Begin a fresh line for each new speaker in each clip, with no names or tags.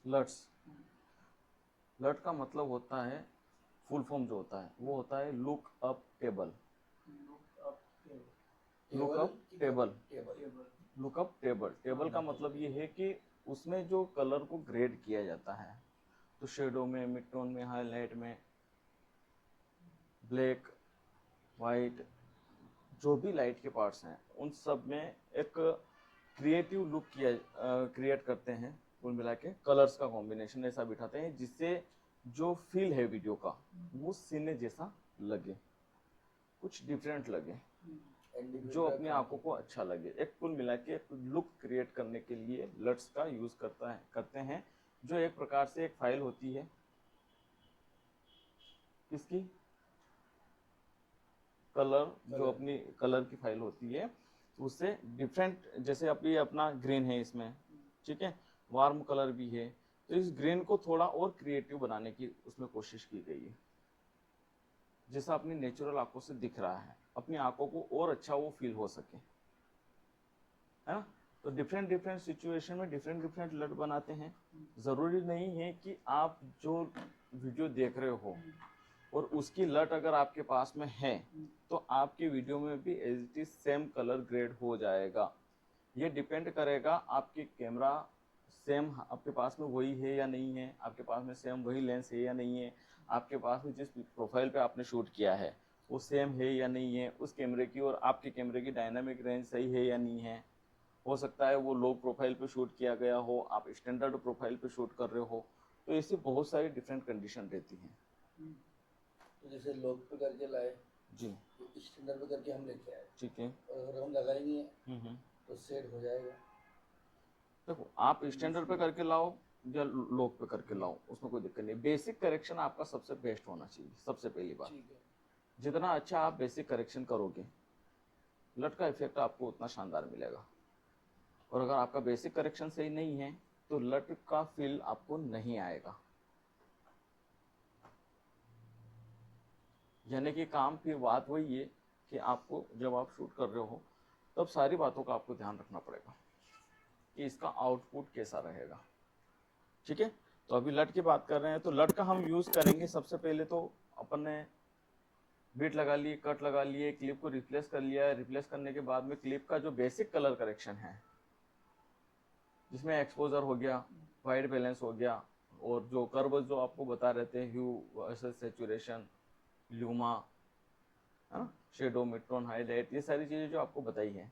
Lots, लट का मतलब होता है, फुल फॉर्म जो होता है वो होता है look up table. Look up table, look up table. Table का मतलब ये है कि उसमें जो कलर को ग्रेड किया जाता है, तो शेडो में, मिड टोन में, हाईलाइट में, ब्लैक, वाइट, जो भी लाइट के पार्ट्स हैं उन सब में एक क्रिएटिव लुक क्रिएट करते हैं। कुल मिला के कलर्स का कॉम्बिनेशन ऐसा बिठाते हैं जिससे जो फील है वीडियो का वो सीने जैसा लगे, कुछ डिफरेंट लगे, जो अपनी आंखों को अच्छा लगे। एक कुल मिला के लुक क्रिएट करने के लिए लट्स का यूज करते हैं, जो एक प्रकार से एक फाइल होती है किसकी, कलर, जो अपनी कलर की फाइल होती है उससे डिफरेंट। जैसे अभी अपना ग्रीन है इसमें, ठीक है, वार्म कलर भी है, तो इस ग्रीन को थोड़ा और क्रिएटिव बनाने की उसमें कोशिश की गई है, जैसा अपनी नेचुरल आंखों से दिख रहा है, अपनी आंखों को और अच्छा वो फील हो सके, है ना। तो डिफरेंट डिफरेंट सिचुएशन में डिफरेंट डिफरेंट लट बनाते हैं। जरूरी नहीं है कि आप जो वीडियो देख रहे हो और उसकी लट अगर आपके पास में है तो आपकी वीडियो में भी as it is same colour grade हो जाएगा। ये डिपेंड करेगा आपकी कैमरा सेम आपके पास में वही है या नहीं है, आपके पास में सेम वही लेंस है या नहीं है, आपके पास में जिस प्रोफाइल पे आपने शूट किया है वो सेम है या नहीं है, उस कैमरे की और आपके कैमरे की डायनामिक रेंज सही है या नहीं है। हो सकता है वो लो प्रोफाइल पे शूट किया गया हो, आप स्टैंडर्ड प्रोफाइल पे शूट कर रहे हो, तो ऐसी बहुत सारी डिफरेंट कंडीशन रहती हैं।
तो जैसे लोग पे करके लाए
जी,
तो स्टैंडर्ड पे करके हम लेके आए,
ठीक है।
और अगर हम लगाएंगे तो सेट हो जाएगा।
देखो, आप स्टैंडर्ड पे करके लाओ या लोग पे करके लाओ, उसमें कोई दिक्कत नहीं। बेसिक करेक्शन आपका सबसे बेस्ट होना चाहिए, सबसे पहली बात।
ठीक है।
जितना अच्छा आप बेसिक करेक्शन करोगे, लट का इफेक्ट आपको उतना शानदार मिलेगा। और अगर आपका बेसिक करेक्शन सही नहीं है तो लट का फील आपको नहीं आएगा। यानी कि काम की बात वही है कि आपको जब आप शूट कर रहे हो तब सारी बातों का आपको ध्यान रखना पड़ेगा कि इसका आउटपुट कैसा रहेगा, ठीक है। तो अभी लट की बात कर रहे हैं, तो लट का हम यूज करेंगे। सबसे पहले तो अपन ने बीट लगा लिए, कट लगा लिए, क्लिप को रिप्लेस कर लिया। रिप्लेस करने के बाद में क्लिप का जो बेसिक कलर करेक्शन है, जिसमें एक्सपोजर हो गया, वाइट बैलेंस हो गया, और जो कर्व जो आपको बता रहे थे, hue versus saturation, luma, shadow, midtone, highlight, ये सारी चीजें जो आपको बताई हैं,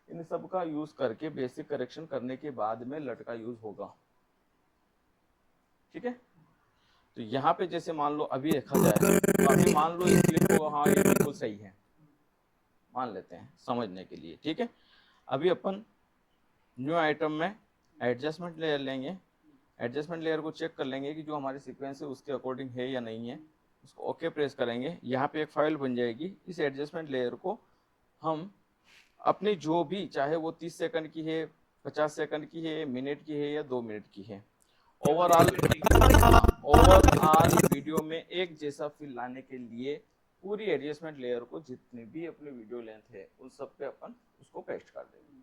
इन सब का यूज करके बेसिक करेक्शन करने के बाद में लट का यूज होगा, ठीक है। तो यहाँ पे जैसे मान लो अभी देखा जाए तो अभी मान लो इस क्लिप को, हाँ ये बिल्कुल सही है, मान लेते हैं समझने के लिए, ठीक है। अभी अपन न्यू आइटम में एडजस्टमेंट लेयर लेंगे। एडजस्टमेंट लेयर को चेक कर लेंगे कि जो हमारी सीक्वेंस है उसके अकॉर्डिंग है या नहीं है। उसको ओके प्रेस करेंगे, यहाँ पे एक फाइल बन जाएगी। इस एडजस्टमेंट लेयर को हम अपनी जो भी, चाहे वो 30 सेकंड की है, 50 सेकंड की है, मिनट की है या 2 मिनट की है, ओवरऑल वीडियो में एक जैसा फील लाने के लिए पूरी एडजस्टमेंट लेयर को, जितनी भी अपनी वीडियो लेंथ है उन सब पे अपन उसको पेस्ट कर देंगे,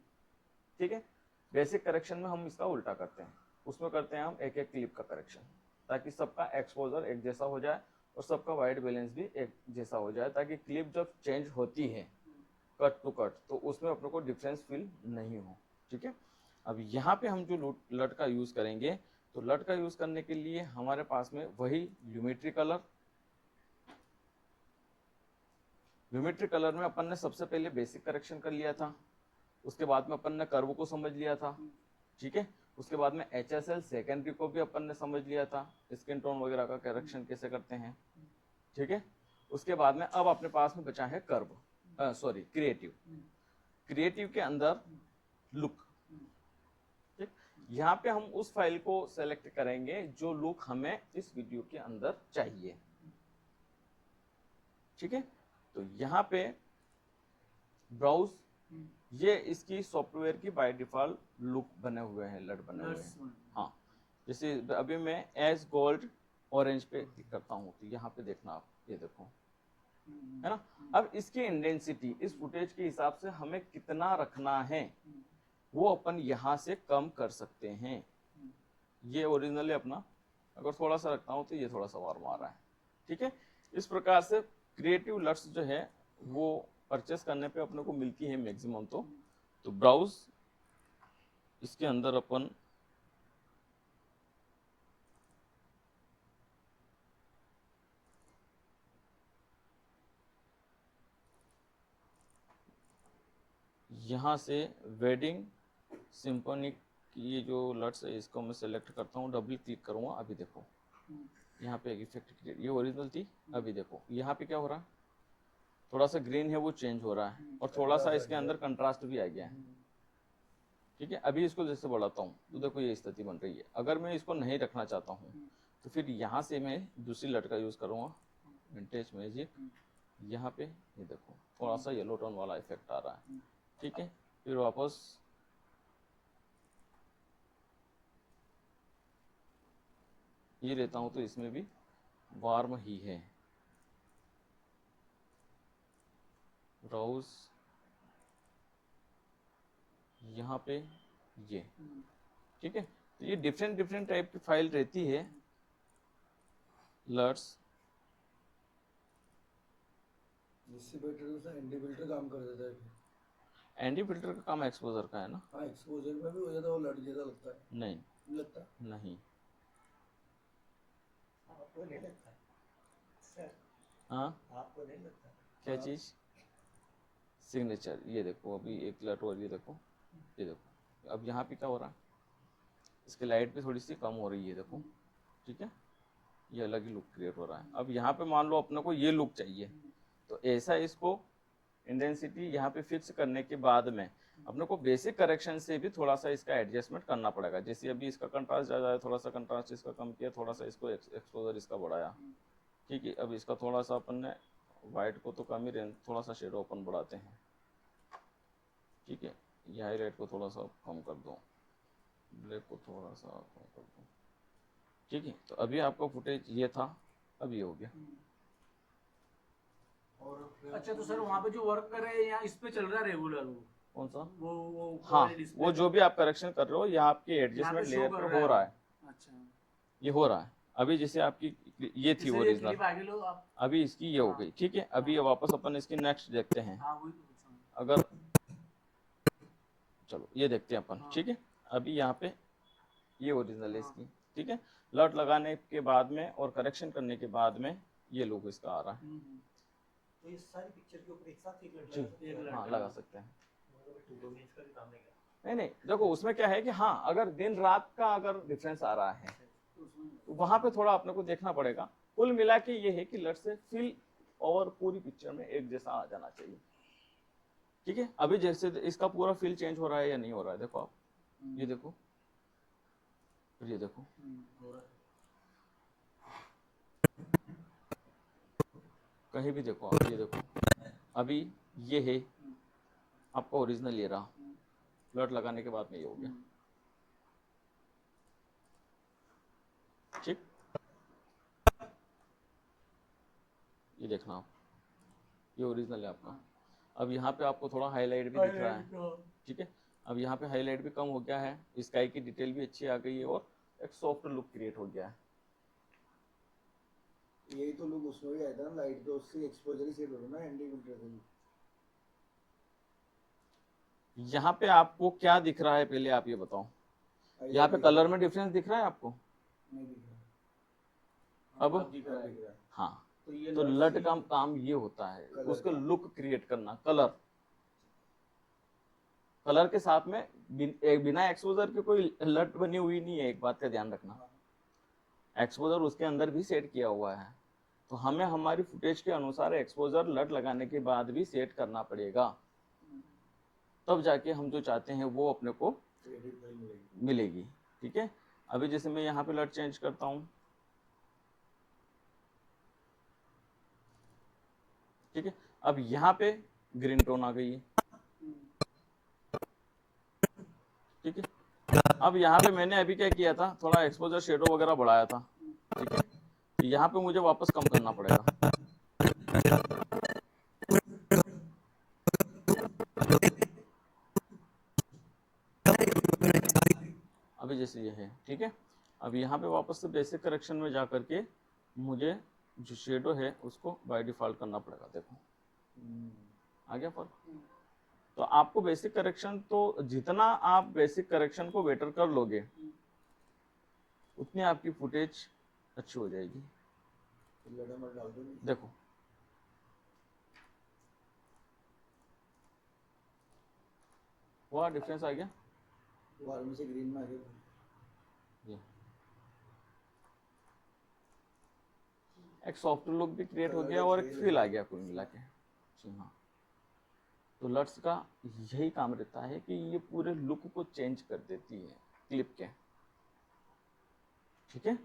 ठीक है। बेसिक करेक्शन में हम इसका उल्टा करते हैं, उसमें करते हैं हम एक एक क्लिप का करेक्शन, ताकि सबका एक्सपोजर एक जैसा हो जाए और सबका वाइट बैलेंस भी एक जैसा हो जाए, ताकि क्लिप जब चेंज होती है कट टू कट तो उसमें अपने को डिफरेंस फील नहीं हो, ठीक है। अब यहाँ पे हम जो लट का यूज करेंगे, तो लट का यूज करने के लिए हमारे पास में वही ल्यूमेट्री कलर। ल्यूमेट्री कलर में अपन ने सबसे पहले बेसिक करेक्शन कर लिया था, उसके बाद में अपन ने कर्व को समझ लिया था, ठीक है। उसके बाद में HSL सेकेंडरी को भी अपन ने समझ लिया था, स्किन टोन वगैरह का करेक्शन कैसे करते हैं, ठीक है। उसके बाद में अब अपने पास में बचा है कर्व, सॉरी क्रिएटिव। क्रिएटिव के अंदर लुक, ठीक। यहाँ पे हम उस फाइल को सेलेक्ट करेंगे जो लुक हमें इस वीडियो के अंदर चाहिए, ठीक है। तो यहाँ पे ब्राउज, ये इसकी सॉफ्टवेयर की बाय डिफॉल्ट लुक बने हुए हैं, लट बने हुए हैं। हाँ, जैसे अभी मैं एज गोल्ड ऑरेंज पे क्लिक करता हूँ तो यहाँ पे देखना आप, ये देखो, है ना। अब इसकी इंटेंसिटी इस फुटेज के हिसाब से हमें कितना रखना है वो अपन यहाँ से कम कर सकते हैं। ये ओरिजिनली अपना, अगर थोड़ा सा रखता हूँ तो ये थोड़ा सा वार्म आ रहा है। ठीक है, इस प्रकार से क्रिएटिव लट्स जो है वो परचेस करने पे अपने को मिलती है मैक्सिमम। तो ब्राउज इसके अंदर अपन यहाँ से वेडिंग सिम्फोनिक की ये जो लट्स है इसको मैं सेलेक्ट करता हूँ, डबल क्लिक करूँगा। अभी देखो यहाँ पे एक इफेक्ट क्रिएट, ये ओरिजिनल थी। अभी देखो यहाँ पे क्या हो रहा है, थोड़ा सा ग्रीन है वो चेंज हो रहा है और थोड़ा सा इसके अंदर कंट्रास्ट भी आ गया है। ठीक है, अभी इसको जैसे बढ़ाता हूँ तो देखो ये स्थिति बन रही है। अगर मैं इसको नहीं रखना चाहता हूँ तो फिर यहाँ से मैं दूसरी लट का यूज़ करूँगा, विंटेज मैजिक। यहाँ पे ये देखो थोड़ा सा येलो टोन वाला इफेक्ट आ रहा है। ठीक है, फिर वापस ये लेता हूँ तो इसमें भी वार्म ही है। ब्राउज यहाँ पे ये, ठीक है। तो ये डिफरेंट डिफरेंट टाइप की फाइल रहती है लट्स।
इससे बेटर तो एनडी फिल्टर काम कर देता है।
एंटी फिल्टर का काम एक्सपोजर का है ना?
हाँ, एक्सपोजर में भी हो जाता है, वो लट जैसा लगता है।
नहीं
लगता
नहीं,
आपको नहीं लगता सर?
हाँ
आपको नहीं लगता?
क्या चीज़? सिग्नेचर। ये देखो अभी एक लट और ये देखो, ये देखो अब यहाँ पे क्या हो रहा है, इसकी लाइट भी थोड़ी सी कम हो रही है देखो। ठीक है, ये अलग ही लुक क्रिएट हो रहा है। अब यहाँ पे मान लो अपने को ये लुक चाहिए, तो ऐसा इसको इंटेंसिटी यहाँ पे फिक्स करने के बाद में अपने को बेसिक करेक्शन से भी थोड़ा सा इसका एडजस्टमेंट करना पड़ेगा। जैसे अभी इसका कंट्रास्ट ज़्यादा है, थोड़ा सा कंट्रास्ट इसका कम किया, थोड़ा सा इसको एक्सपोजर इसका बढ़ाया। ठीक है, अब इसका थोड़ा सा अपन ने वाइट को तो कम ही रेंज, थोड़ा सा शेडो अपन बढ़ाते हैं। ठीक है, ये हाईलाइट को थोड़ा सा कम कर दो, ब्लैक को थोड़ा सा कम कर दो। ठीक है, तो अभी आपका फुटेज ये था, अब ये हो गया।
अच्छा, तो सर वहाँ पे जो वर्क कर रहे हैं यहाँ इस पे चल रहा है रेगुलर वो
कौन सा?
वो
हाँ,
display
वो जो भी आप करेक्शन कर रहे हो ये आपके
यहाँ
एडजस्टमेंट
पे
लेयर
show
पे
कर
हो रहा है।
अच्छा,
ये हो रहा है अभी, जैसे आपकी ये थी
इससे ये
ओरिजिनल,
क्लिप आगे लो आप।
अभी इसकी ये हो गई। ठीक है, अभी ये वापस अपन इसकी नेक्स्ट देखते हैं।
हाँ वही तो पूछ रहा हूँ।
अगर चलो ये देखते हैं अपन।
हाँ।
ठीक है, अभी यहाँ पे ये ओरिजिनल है
हाँ।
इसकी। ठीक है, लट लगाने के बाद में और करेक्शन करने के बाद में ये लोगो इसका आ रहा है।
तो ये सारी पिक्चर के ऊपर एक साथ एक लट
जी,
एक लट
हाँ लगा सकते हैं।
दो मिनट का भी काम नहीं करा।
नहीं नहीं, देखो उसमें क्या है कि हाँ अगर दिन रात का अगर डिफरेंस आ रहा है तो वहां पे थोड़ा अपने को देखना पड़ेगा। कुल मिला के ये है कि लट से फिल और पूरी पिक्चर में एक जैसा आ जाना चाहिए। ठीक है, अभी जैसे इसका पूरा फिल चेंज हो रहा है या नहीं हो रहा है, देखो आप ये देखो, फिर ये देखो,
हो रहा है।
कहीं भी देखो आप, ये देखो अभी ये है आपका ओरिजिनल ये रहा, लट लगाने के बाद में ये हो गया। ठीक, ये देखना आप, ये ओरिजिनल है आपका। अब यहाँ पे आपको थोड़ा हाईलाइट भी दिख रहा है। ठीक है, अब यहाँ पे हाईलाइट भी कम हो गया है, स्काई की डिटेल भी अच्छी आ गई है और एक सॉफ्ट लुक क्रिएट हो गया है।
यही तो लोग उसमें भी आया था ना, लाइट तो उससे एक्सपोजर ही सेट हो रहा है ना एनडी फिल्टर से भी।
यहाँ पे आपको क्या दिख रहा है पहले आप ये बताओ, यहाँ पे कलर में डिफरेंस दिख रहा है आपको?
नहीं दिख रहा।
अब
दिख रहा है।
हाँ,
तो ये
तो लट का काम ये होता है, उसका लुक क्रिएट करना। कलर के साथ में बिना एक्सपोजर के कोई लट बनी हुई नहीं है, एक बात का ध्यान रखना। एक्सपोजर उसके अंदर भी सेट किया हुआ है, तो हमें हमारी फुटेज के अनुसार एक्सपोजर लट लगाने के बाद भी सेट करना पड़ेगा, तब जाके हम जो चाहते हैं वो अपने को मिलेगी। ठीक है, अभी जैसे मैं यहाँ पे लट चेंज करता हूँ। ठीक है, अब यहाँ पे ग्रीन टोन आ गई है। ठीक है, अब यहाँ पे मैंने अभी क्या किया था, थोड़ा एक्सपोजर शेडो वगैरह बढ़ाया था। ठीक है, तो यहाँ पे मुझे वापस कम करना पड़ेगा। अभी जैसे ये है। ठीक है, अब यहाँ पे वापस से बेसिक करेक्शन में जा करके मुझे जो शेडो है उसको बाय डिफॉल्ट करना पड़ेगा। देखो आ गया फर्क। तो आपको बेसिक करेक्शन, तो जितना आप बेसिक करेक्शन को बेटर कर लोगे उतनी आपकी फुटेज अच्छी हो जाएगी।
लड़ा मत डाल दो।
देखो वह डिफरेंस आ गया,
वार्म से ग्रीन में आ गया।
ये एक सॉफ्ट लुक भी क्रिएट हो गया और एक फील आ गया कुल मिला के। जी हाँ, तो लट्स का यही काम रहता है कि ये पूरे लुक को चेंज कर देती है क्लिप के। ठीक है,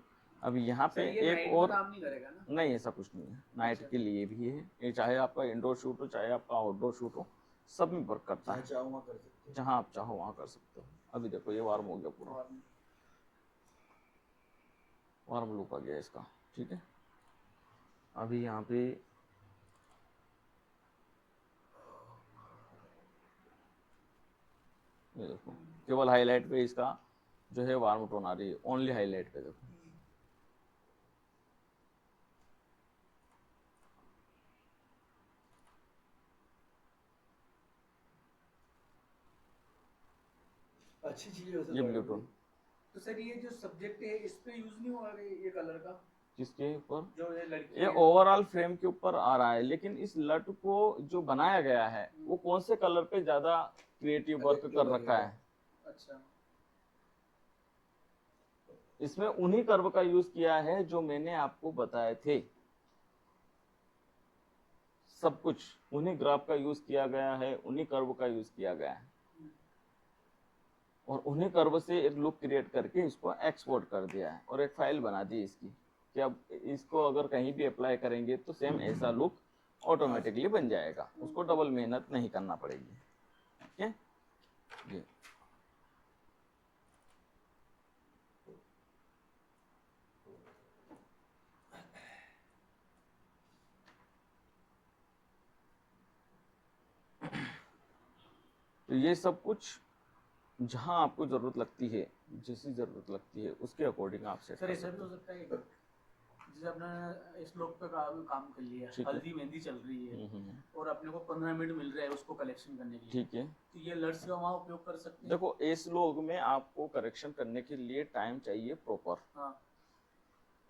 अब यहाँ पे एक और
काम नहीं करेगा ना?
नहीं, ऐसा कुछ नहीं है, नाइट के लिए भी है ये, चाहे आपका इंडोर शूट हो चाहे आपका आउटडोर शूट हो, सब में वर्क करता है।
चाहो वहाँ कर सकते हो,
जहाँ आप चाहो वहाँ कर सकते हो। अभी देखो ये वार्म हो गया, पूरा वार्म लुक आ गया इसका। ठीक है, अभी यहाँ पे ये देखो केवल हाईलाइट पे इसका जो है वार्म टोन आ रही है, ओनली हाईलाइट पे। देखो
अच्छी चीज है
ये ब्लू टोन
तो सर ये जो सब्जेक्ट है इस पे यूज नहीं होगा ये कलर का?
किसके ऊपर?
जो ये लड़की
ये ओवरऑल फ्रेम के ऊपर आ रहा है, लेकिन इस लट को जो बनाया गया है वो कौन से कलर पे ज्यादा क्रिएटिव वर्क कर रखा है।
अच्छा,
इसमें उन्हीं कर्व का यूज किया है जो मैंने आपको बताए थे। सब कुछ उन्हीं ग्राफ का यूज किया गया है, उन्हीं कर्व का यूज किया गया है, और उन्हीं कर्व से एक लुक क्रिएट करके इसको एक्सपोर्ट कर दिया है और एक फाइल बना दी इसकी कि अब इसको अगर कहीं भी अप्लाई करेंगे तो सेम ऐसा लुक ऑटोमेटिकली बन जाएगा, उसको डबल मेहनत नहीं करना पड़ेगी। ठीक है, ये तो ये सब कुछ जहां आपको जरूरत लगती है, जैसी जरूरत लगती है उसके अकॉर्डिंग आप सेट
सर
कर
ऐसा भी
सकते
हो सकता है कि जैसे अपने इस लोग पे काम कर लिया,
ठीक है।
हल्दी मेहंदी चल रही है
हो।
और अपने को 15 मिनट मिल रहा है उसको कलेक्शन करने के लिए,
ठीक है,
तो ये लट्स का वहाँ उपयोग कर सकते हैं?
देखो इस लोग में आपको करेक्शन करने के लिए टाइम चाहिए प्रॉपर।
हाँ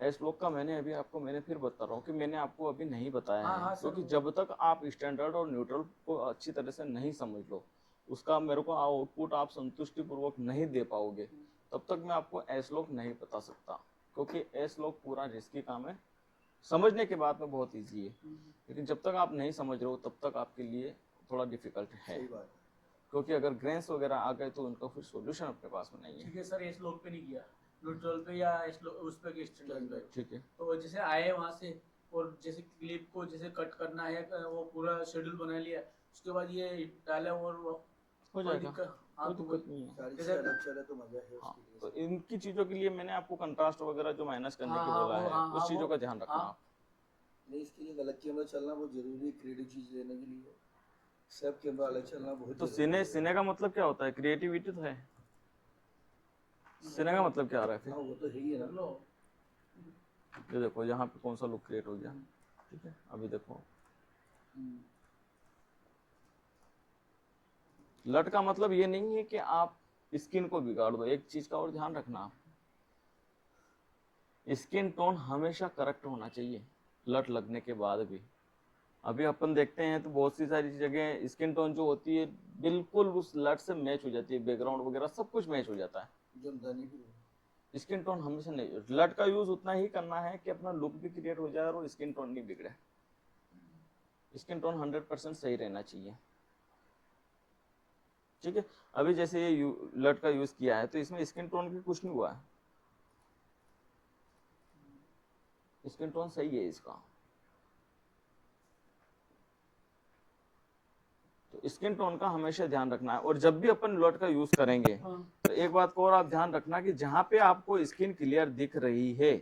एस लोग का मैंने फिर बता रहा हूँ कि मैंने आपको अभी नहीं बताया
हाँ,
है,
हाँ, सर,
क्योंकि जब तक आप स्टैंडर्ड और न्यूट्रल को अच्छी तरह से नहीं समझ लो, उसका मेरे को आउटपुट आप संतुष्टि पूर्वक नहीं दे पाओगे, तब तक मैं आपको एस लोग नहीं बता सकता, क्योंकि एस लोग पूरा रिस्की काम है। समझने के बाद में बहुत ईजी है, लेकिन जब तक आप नहीं समझ रहे हो तब तक आपके लिए थोड़ा डिफिकल्ट है,
सही बात है।
क्योंकि अगर ग्रेन्स वगैरह आ गए तो उनका फिर सॉल्यूशन अपने पास में नहीं है।
ठीक है सर, इस लोग पे नहीं किया, न्यूट्रल पे या उस पे स्टैंडर्ड पे,
ठीक है,
तो जैसे आए वहाँ से और जैसे क्लिप को जैसे कट करना है वो पूरा शेड्यूल बना लिया, उसके बाद ये डाला और
हो
कोई
जाएगा,
दिक्कत? हाँ,
कोई
तो
दिक्कत नहीं है।
सारी
जैसे-
चीज़ अलग चले तो मजा है
हाँ,
उसके
तो
लिए।
इनकी चीजों के लिए मैंने आपको कंट्रास्ट वगैरह जो माइनस करने
हाँ,
की
हाँ,
बोला
वो,
है,
हाँ,
उस
हाँ,
चीजों
वो-
का ध्यान रखना
हाँ।
आप।
नहीं, इसके लिए गलत कैमरा चलना बहुत जरूरी है, क्रिएटिव चीज लेने के लिए सब कैमरा अलग चलना बहुत
तो
जरूरी
सिने का मतलब क्या होता है? क्रिएटिविटी तो है। सिने का मतलब क्या आ रहा है
है। हाँ
फिर?
वो तो है ही है ना।
लो
ये देखो यहाँ पे कौन सा लुक क्रिएट हो गया। ठीक है, अभी देखो लट का मतलब ये नहीं है कि आप स्किन को बिगाड़ दो। एक चीज का और ध्यान रखना, आप स्किन टोन हमेशा करेक्ट होना चाहिए लट लगने के बाद भी। अभी अपन देखते हैं तो बहुत सी सारी जगह स्किन टोन जो होती है बिल्कुल उस लट से मैच हो जाती है, बैकग्राउंड वगैरह सब कुछ मैच हो जाता है।
जमता नहीं फिर।
स्किन टोन हमेशा नहीं, लट का यूज उतना ही करना है कि अपना लुक भी क्रिएट हो जाए और स्किन टोन नहीं बिगड़े। स्किन टोन 100% सही रहना चाहिए। ठीक है, अभी जैसे ये लट का यूज किया है तो इसमें स्किन टोन की कुछ नहीं हुआ है, स्किन टोन सही है इसका। तो स्किन टोन का हमेशा ध्यान रखना है। और जब भी अपन लट का यूज करेंगे तो एक बात को और आप ध्यान रखना कि जहां पे आपको स्किन क्लियर दिख रही है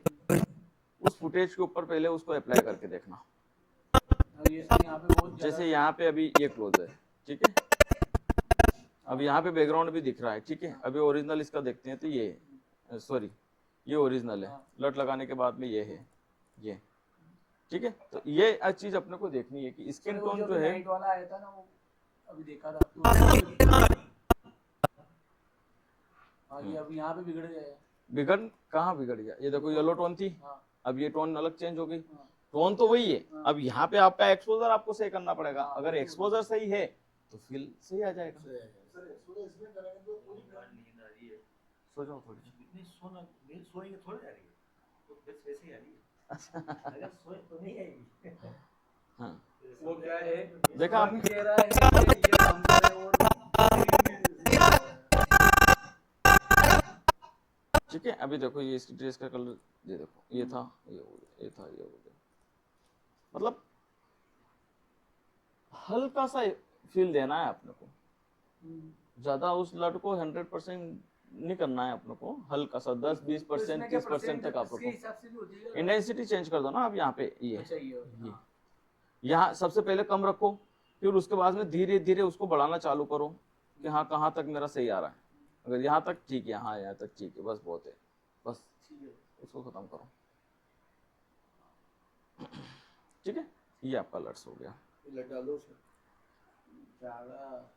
उस फुटेज के ऊपर पहले उसको अप्लाई करके देखना।
अब ये सर यहाँ पे बहुत
जैसे यहाँ पे अभी ये क्लोज है, ठीक है, अब यहाँ पे बैकग्राउंड भी दिख रहा है, ठीक है। अभी ओरिजिनल इसका देखते हैं तो ये सॉरी ये ओरिजिनल है,
हाँ।
लट लगाने के बाद में ये है, ये ठीक है। तो ये चीज अपने को देखनी है कि स्किन
वो
टोन
जो
जो है,
नाइट वाला आया था ना, वो अभी देखा था तो आगे अब यहाँ पे बिगड़ गया है।
बिगड़ कहाँ बिगड़ गया, ये देखो येलो टोन थी,
हाँ
अब ये टोन अलग चेंज हो गई,
हाँ
टोन तो वही है।
हाँ।
अब यहाँ पे आपका एक्सपोजर आपको सही करना पड़ेगा,
हाँ,
अगर
वो तो
एक्सपोजर सही है तो फील सही आ जाएगा।
सर एक्सपोजर इसमें करेंगे तो पूरी
नींद आ रही है,
सो जाओ थोड़ी।
इतनी सोना नींद सोएंगे थोड़ी आ रही है, तो बस वैसे ही आ रही है, अगर सोए तो नहीं आएगी।
हाँ
वो क्या है,
देखा आपने?
कह रहा है कि ये काम करे और
ठीक है। अभी देखो ये इसकी ड्रेस का कलर, ये देखो ये था, ये हो गया, ये था, ये हो गया, मतलब हल्का सा फील देना है अपने को, ज्यादा उस लट को 100% नहीं करना है अपने को, हल्का सा 10-20% 30% तक आप
इसके
रखो।
हिसाब से भी हो जाएगा।
इंटेंसिटी चेंज कर दो ना, अब यहाँ पे ये
अच्छा ये
ये यहाँ सबसे पहले कम रखो, फिर उसके बाद में धीरे धीरे उसको बढ़ाना चालू करो कि हाँ कहाँ तक मेरा सही आ रहा है। अगर यहाँ तक ठीक है, हाँ यहाँ तक ठीक है, बस बहुत है, बस उसको खत्म करो। ठीक है, ये आपका लट्स हो गया।
लटा लो सर।
ज्यादा